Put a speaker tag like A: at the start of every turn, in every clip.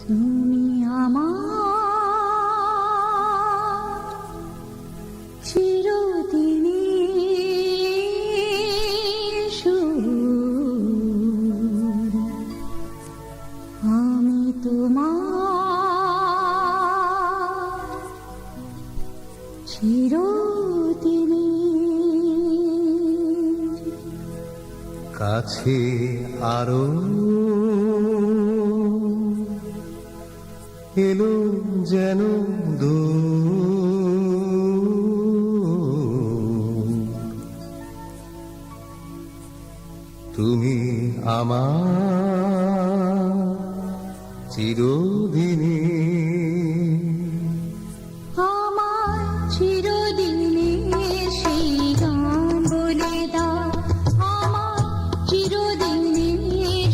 A: তুমি আমার চিরদিনের সুর, আমি তোমার চিরদিনের
B: কাছে আরো এলো যেন তুমি আমার চিরদিনে,
A: আমার চিরদিনের সেই গান বলে দাও, আমার চিরদিনের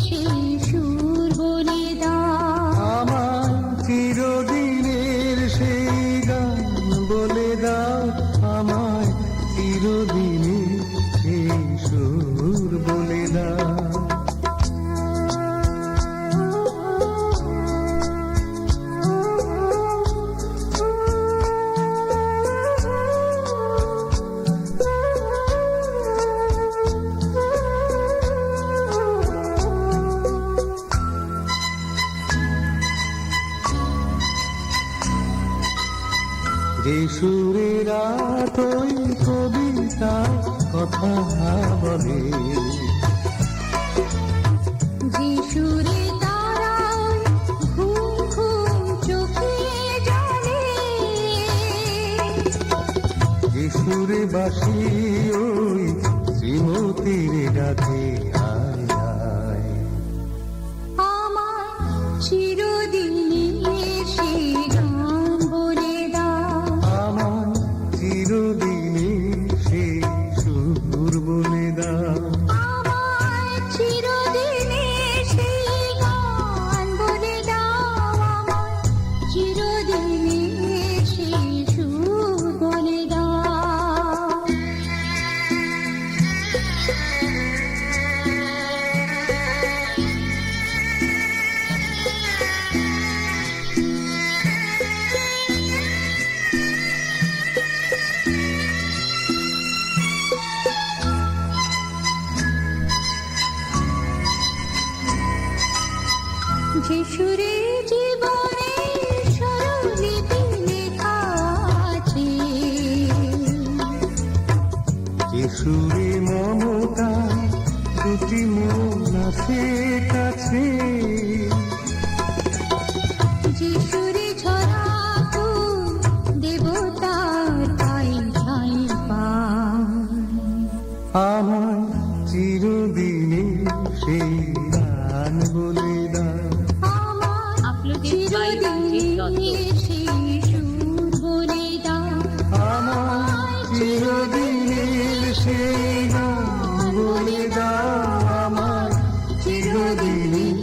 A: সেই সুর বলে দাও,
B: আমার চিরদিনের সেই গান বলে দাও, আমার চিরদিনের সেই সুর বলে দাও। যে সুরে রাত ওই কবিতা কথা বলে,
A: যে সুরে তারা ঘুম ঘুম চোখে জ্বলে,
B: যে সুরে বাসি ওই শ্রীমতীর ডাকে আয় আয়,
A: আমার চিরদিনের সেই গান বলে দাও,
B: আমার চিরদিনের সেই সুর বলে দাও।
A: আমার চিরদিনের সেই গান বলে দাও, আমার চিরদিনের সেই সুর বলে দাও। যে সুরে জীবনে স্বরলিপি লেখা আছে,
B: যে সুরে মমতা দুটি মন আছে কাছে,
A: যে সুরে ঝরা ফুল দেবতার পায়ে ঠাঁই পায়,
B: আমার চিরদিনের সেই গান বলে দাও।
A: আমার চিরদিনের সেই সুর বলে দাও,
B: আমার চিরদিনের সেই গান বলে দাও, আমার চিরদিনের